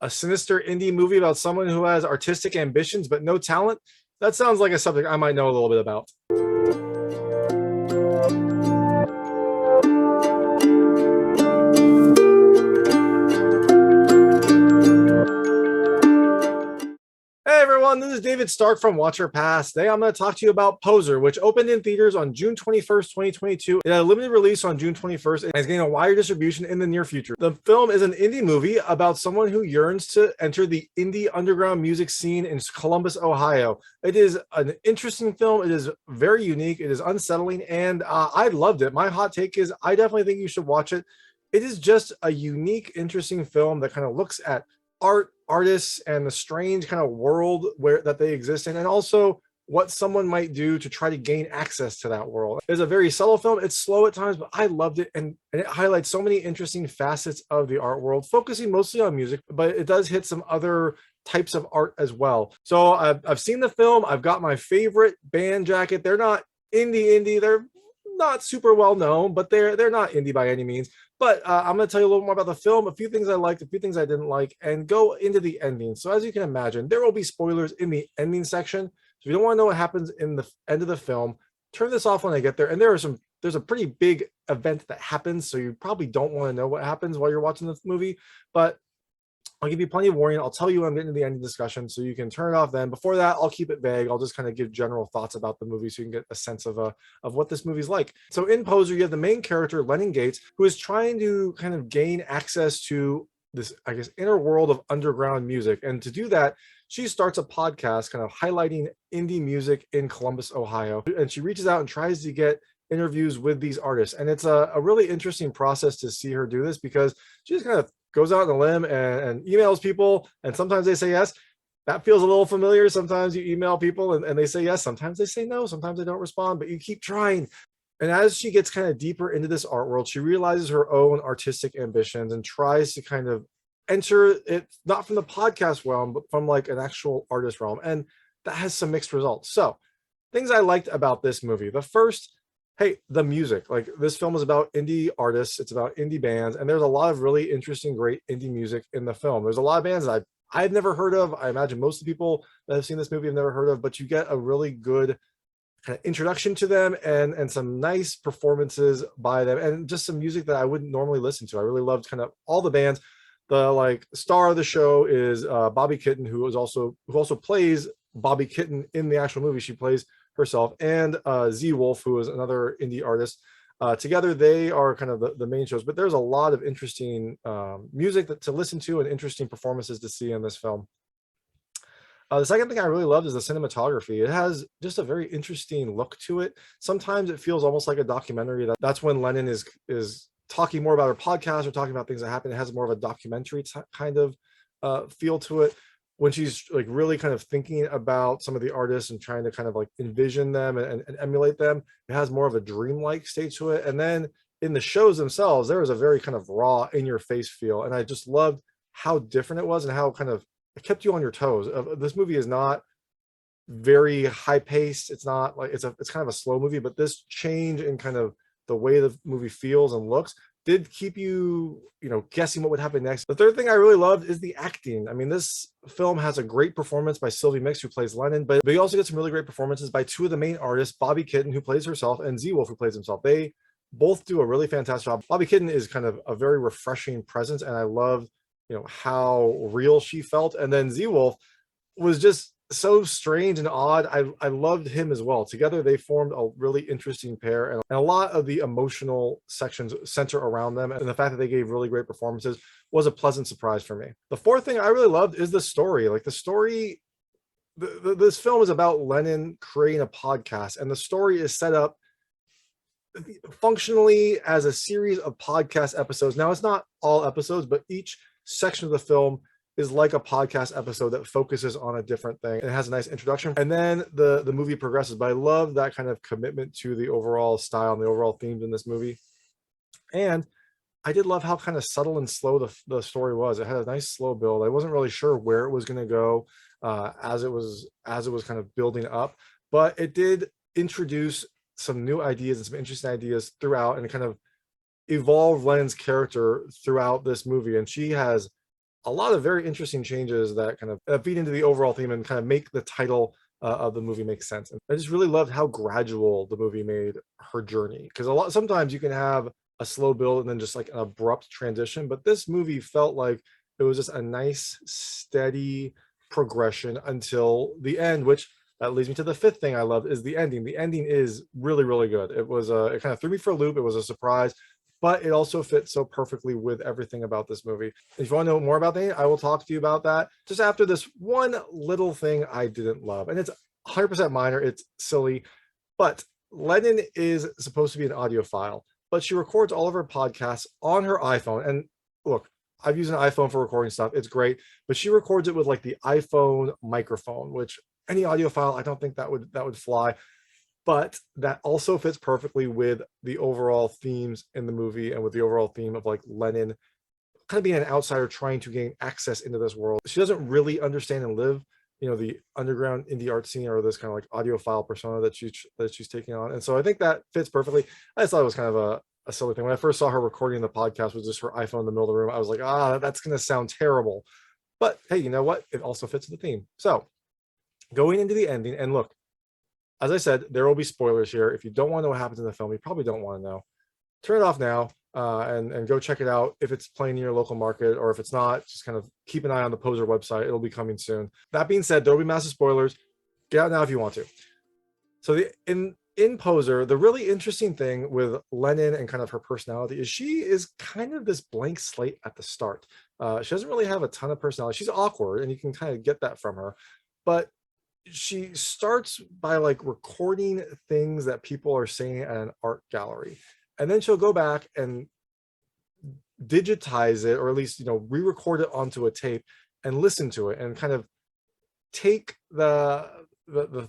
A sinister indie movie about someone who has artistic ambitions but no talent? That sounds like a subject I might know a little bit about. Hey everyone, this is David Stark from Watch Your Pass. Today I'm going to talk to you about Poser, which opened in theaters on June 21st, 2022. It had a limited release on June 21st and is getting a wider distribution in the near future. The film is an indie movie about someone who yearns to enter the indie underground music scene in Columbus, Ohio. It is an interesting film. It is very unique. It is unsettling, and I loved it. My hot take is I definitely think you should watch it. It is just a unique, interesting film that kind of looks at artists and the strange kind of world that they exist in, and also what someone might do to try to gain access to that world. It's a very subtle film. It's slow at times, but I loved it, and it highlights so many interesting facets of the art world, focusing mostly on music, but it does hit some other types of art as well. So I've seen the film. I've got my favorite band jacket. They're not indie. They're not super well known, but they're not indie by any means. But I'm going to tell you a little more about the film, a few things I liked, a few things I didn't like, and go into the ending. So as you can imagine, there will be spoilers in the ending section. So if you don't want to know what happens in the end of the film, turn this off when I get there. And there's a pretty big event that happens, so you probably don't want to know what happens while you're watching this movie. But I'll give you plenty of warning. I'll tell you when I'm getting to the ending discussion, so you can turn it off then. Before that, I'll keep it vague. I'll just kind of give general thoughts about the movie so you can get a sense of what this movie's like. So in Poser, you have the main character, Lennon Gates, who is trying to kind of gain access to this, I guess, inner world of underground music. And to do that, she starts a podcast kind of highlighting indie music in Columbus, Ohio. And she reaches out and tries to get interviews with these artists. And it's a really interesting process to see her do this, because she just kind of goes out on a limb and emails people, and sometimes they say yes. That feels a little familiar. Sometimes you email people and they say yes, sometimes they say no, sometimes they don't respond, but you keep trying. And as she gets kind of deeper into this art world, she realizes her own artistic ambitions and tries to kind of enter it, not from the podcast realm, but from like an actual artist realm. And that has some mixed results. So things I liked about this movie. The first, hey, the music. Like, this film is about indie artists, it's about indie bands, and there's a lot of really interesting, great indie music in the film. There's a lot of bands that I've never heard of. I imagine most of the people that have seen this movie have never heard of, but you get a really good kind of introduction to them and some nice performances by them, and just some music that I wouldn't normally listen to. I really loved kind of all the bands. The like star of the show is Bobbi Kitten, who also plays Bobbi Kitten in the actual movie. She plays herself, and Z-Wolf, who is another indie artist. Together, they are kind of the main shows, but there's a lot of interesting music to listen to and interesting performances to see in this film. The second thing I really loved is the cinematography. It has just a very interesting look to it. Sometimes it feels almost like a documentary. That's when Lennon is talking more about her podcast or talking about things that happen. It has more of a documentary kind of feel to it. When she's like really kind of thinking about some of the artists and trying to kind of like envision them and emulate them, it has more of a dreamlike state to it. And then in the shows themselves, there was a very kind of raw, in your face feel. And I just loved how different it was and how kind of it kept you on your toes. This movie is not very high paced. It's not like it's kind of a slow movie, but this change in kind of the way the movie feels and looks did keep you, guessing what would happen next. The third thing I really loved is the acting. I mean, this film has a great performance by Sylvie, who plays Lennon, but you also get some really great performances by two of the main artists, Bobbi Kitten, who plays herself, and Z-Wolf, who plays himself. They both do a really fantastic job. Bobbi Kitten is kind of a very refreshing presence, and I loved, how real she felt. And then Z-Wolf was just so strange and odd. I loved him as well. Together they formed a really interesting pair, and a lot of the emotional sections center around them, and the fact that they gave really great performances was a pleasant surprise for me. The fourth thing I really loved is the story. Like, the story, this film is about Lennon creating a podcast, and the story is set up functionally as a series of podcast episodes. Now, it's not all episodes, but each section of the film is like a podcast episode that focuses on a different thing. It has a nice introduction, and then the movie progresses. But I love that kind of commitment to the overall style and the overall themes in this movie. And I did love how kind of subtle and slow the story was. It had a nice slow build. I wasn't really sure where it was going to go as it was kind of building up, but it did introduce some new ideas and some interesting ideas throughout, and kind of evolve Lennon's character throughout this movie. And she has a lot of very interesting changes that kind of feed into the overall theme and kind of make the title of the movie make sense. And I just really loved how gradual the movie made her journey, because sometimes you can have a slow build and then just like an abrupt transition, but this movie felt like it was just a nice steady progression until the end, which that leads me to the fifth thing I loved is the ending. The ending is really, really good. It was it kind of threw me for a loop. It was a surprise, but it also fits so perfectly with everything about this movie. If you want to know more about the ending, I will talk to you about that just after this one little thing I didn't love. And it's 100% minor. It's silly, but Lennon is supposed to be an audiophile, but she records all of her podcasts on her iPhone. And look, I've used an iPhone for recording stuff. It's great, but she records it with like the iPhone microphone, which any audiophile, I don't think that would fly. But that also fits perfectly with the overall themes in the movie and with the overall theme of like Lennon kind of being an outsider trying to gain access into this world. She doesn't really understand and live, the underground indie art scene or this kind of like audiophile persona that she's taking on. And so I think that fits perfectly. I just thought it was kind of a silly thing. When I first saw her recording the podcast with just her iPhone in the middle of the room, I was like, that's going to sound terrible. But hey, you know what? It also fits the theme. So going into the ending, and look, as I said, there will be spoilers here. If you don't want to know what happens in the film, you probably don't want to know. Turn it off now and go check it out if it's playing in your local market, or if it's not, just kind of keep an eye on the Poser website. It'll be coming soon. That being said, there will be massive spoilers. Get out now if you want to. So in Poser, the really interesting thing with Lennon and kind of her personality is she is kind of this blank slate at the start. She doesn't really have a ton of personality. She's awkward, and you can kind of get that from her. But she starts by like recording things that people are saying at an art gallery, and then she'll go back and digitize it, or at least re-record it onto a tape and listen to it and kind of take the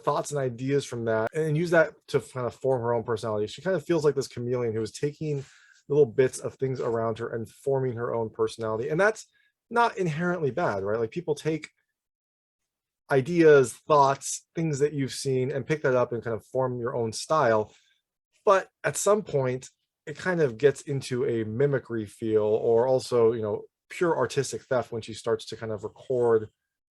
thoughts and ideas from that and use that to kind of form her own personality. She kind of feels like this chameleon who is taking little bits of things around her and forming her own personality, and that's not inherently bad, right? Like people take ideas, thoughts, things that you've seen and pick that up and kind of form your own style. But at some point, it kind of gets into a mimicry feel, or also, pure artistic theft when she starts to kind of record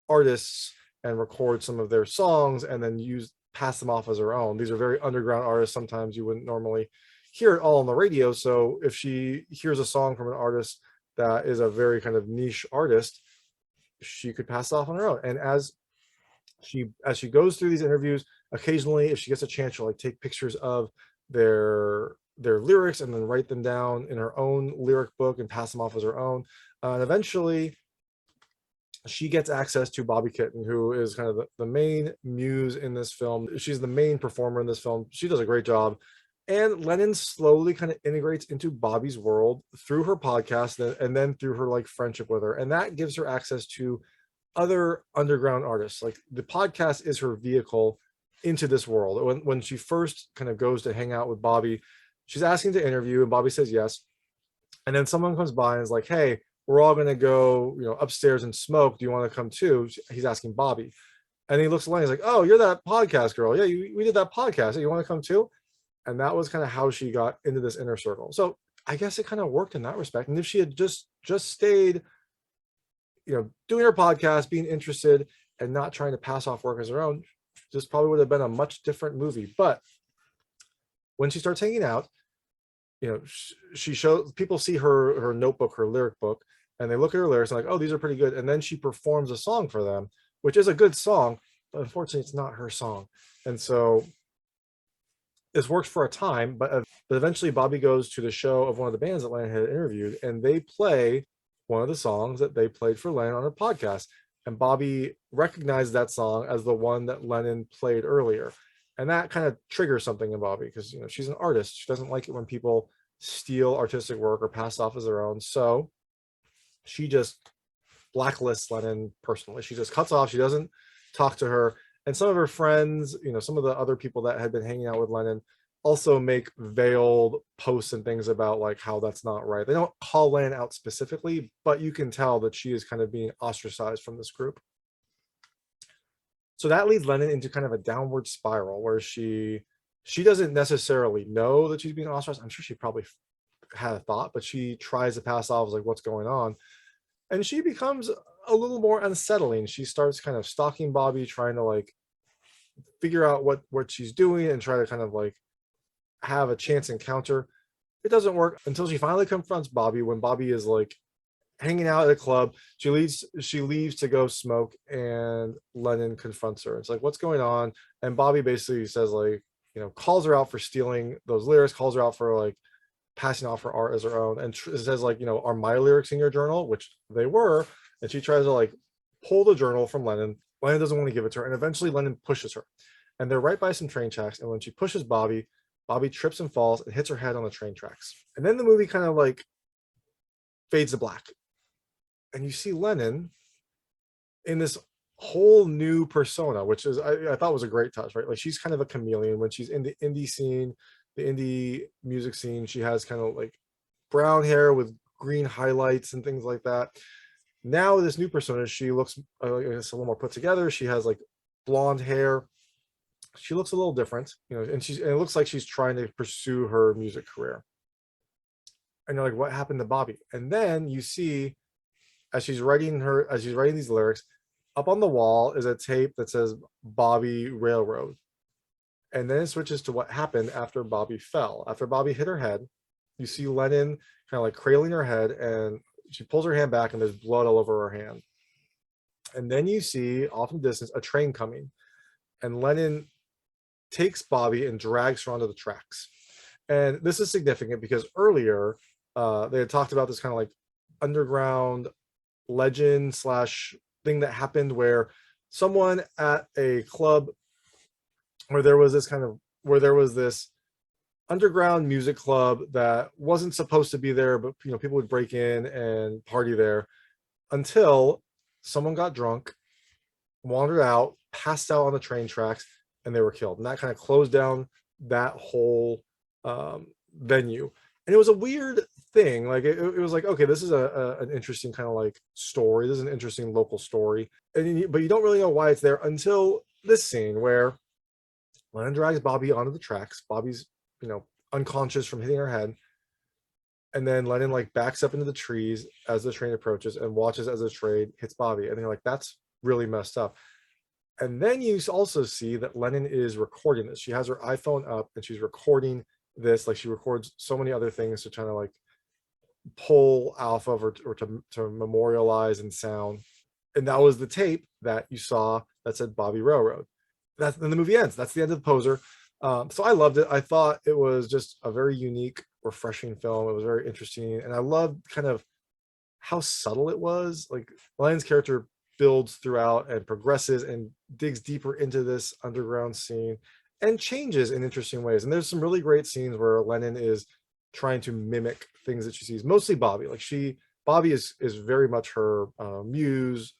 artists and record some of their songs and then pass them off as her own. These are very underground artists. Sometimes you wouldn't normally hear it all on the radio. So if she hears a song from an artist that is a very kind of niche artist, she could pass it off on her own. And as she goes through these interviews, occasionally if she gets a chance, she'll like take pictures of their lyrics and then write them down in her own lyric book and pass them off as her own. And eventually she gets access to Bobbi Kitten, who is kind of the main muse in this film. She's the main performer in this film. She does a great job. And Lennon slowly kind of integrates into Bobbi's world through her podcast and then through her like friendship with her. And that gives her access to other underground artists. Like the podcast is her vehicle into this world. When she first kind of goes to hang out with Bobbi, she's asking to interview, and Bobbi says yes. And then someone comes by and is like, hey, we're all going to go, upstairs and smoke. Do you want to come too? He's asking Bobbi. And he looks at Lenny, he's like, oh, you're that podcast girl. Yeah, we did that podcast. You want to come too? And that was kind of how she got into this inner circle. So I guess it kind of worked in that respect. And if she had just stayed, doing her podcast, being interested and not trying to pass off work as her own, this probably would have been a much different movie. But when she starts hanging out, she shows people see her notebook, her lyric book, and they look at her lyrics and like, oh, these are pretty good. And then she performs a song for them, which is a good song, but unfortunately it's not her song. And so this works for a time, but eventually Bobbi goes to the show of one of the bands that Lennon had interviewed, and they play one of the songs that they played for Lennon on her podcast. And Bobbi recognized that song as the one that Lennon played earlier. And that kind of triggers something in Bobbi because, she's an artist. She doesn't like it when people steal artistic work or pass off as their own. So she just blacklists Lennon personally. She just cuts off. She doesn't talk to her. And some of her friends, some of the other people that had been hanging out with Lennon also make veiled posts and things about like how that's not right. They don't call Lennon out specifically, but you can tell that she is kind of being ostracized from this group. So that leads Lennon into kind of a downward spiral where she doesn't necessarily know that she's being ostracized. I'm sure she probably had a thought, but she tries to pass off as like, what's going on? and she becomes a little more unsettling. She starts kind of stalking Bobbi, trying to like figure out what she's doing and try to kind of like have a chance encounter. It doesn't work until she finally confronts Bobbi when Bobbi is like hanging out at a club. She leaves to go smoke, and Lennon confronts her. It's like, what's going on? And Bobbi basically says like, calls her out for stealing those lyrics, calls her out for like passing off her art as her own, and says like, are my lyrics in your journal? Which they were. And she tries to like pull the journal from Lennon. Lennon doesn't want to give it to her, and eventually Lennon pushes her, and they're right by some train tracks. And when she pushes Bobbi, Bobbi trips and falls and hits her head on the train tracks. And then the movie kind of like fades to black, and you see Lennon in this whole new persona, which is I thought was a great touch, right? Like she's kind of a chameleon when she's in the indie scene, the indie music scene. She has kind of like brown hair with green highlights and things like that. Now this new persona, she looks I guess a little more put together. She has like blonde hair. She looks a little different, and it looks like she's trying to pursue her music career. And you're like, what happened to Bobbi? And then you see as she's writing these lyrics, up on the wall is a tape that says Bobbi Railroad. And then it switches to what happened after Bobbi fell. After Bobbi hit her head, you see Lennon kind of like cradling her head, and she pulls her hand back and there's blood all over her hand. And then you see off in the distance a train coming, and Lennon takes Bobbi and drags her onto the tracks. And this is significant because earlier they had talked about this kind of like underground legend slash thing that happened where someone at a club where there was this underground music club that wasn't supposed to be there, but people would break in and party there until someone got drunk, wandered out, passed out on the train tracks, and they were killed. And that kind of closed down that whole venue. And it was a weird thing. Like it was like, okay, this is an interesting kind of like story. This is an interesting local story, but you don't really know why it's there until this scene where Lennon drags Bobbi onto the tracks. Bobbi's unconscious from hitting her head, and then Lennon like backs up into the trees as the train approaches and watches as the train hits Bobbi, and they're like, that's really messed up. And then you also see that Lennon is recording this. She has her iPhone up and she's recording this, like she records so many other things to try to like pull off of or to memorialize and sound. And that was the tape that you saw that said Bobbi Railroad. Then the movie ends. That's the end of the Poser. So I loved it. I thought it was just a very unique, refreshing film. It was very interesting, and I loved kind of how subtle it was. Like Lennon's character builds throughout and progresses and digs deeper into this underground scene and changes in interesting ways. And there's some really great scenes where Lennon is trying to mimic things that she sees, mostly Bobbi. Like Bobbi is very much her muse,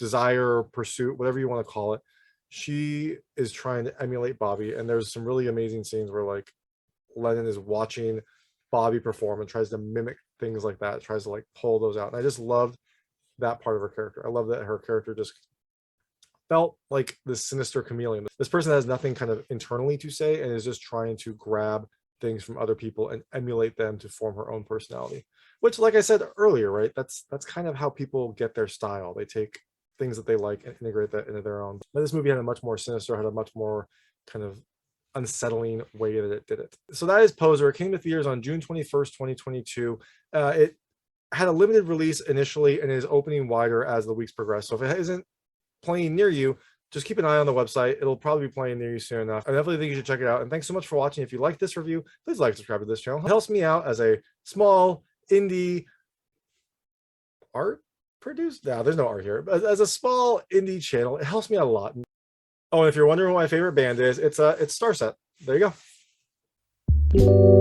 desire, pursuit, whatever you want to call it. She is trying to emulate Bobbi, and there's some really amazing scenes where like Lennon is watching Bobbi perform and tries to mimic things like that, tries to like pull those out. And I just loved that part of her character. I love that her character just felt like this sinister chameleon. This person has nothing kind of internally to say and is just trying to grab things from other people and emulate them to form her own personality, which, like I said earlier, right, that's kind of how people get their style. They take things that they like and integrate that into their own. But this movie had a much more sinister, had a much more kind of unsettling way that it did it. So that is Poser. It came to theaters on June 21st, 2022. It had a limited release initially and is opening wider as the weeks progress. So if it isn't playing near you, just keep an eye on the website. It'll probably be playing near you soon enough. I definitely think you should check it out. And thanks so much for watching. If you like this review, please like, subscribe to this channel. It helps me out as a small indie art producer. No, there's no art here. But as a small indie channel, it helps me out a lot. Oh, and if you're wondering what my favorite band is, it's Starset. There you go.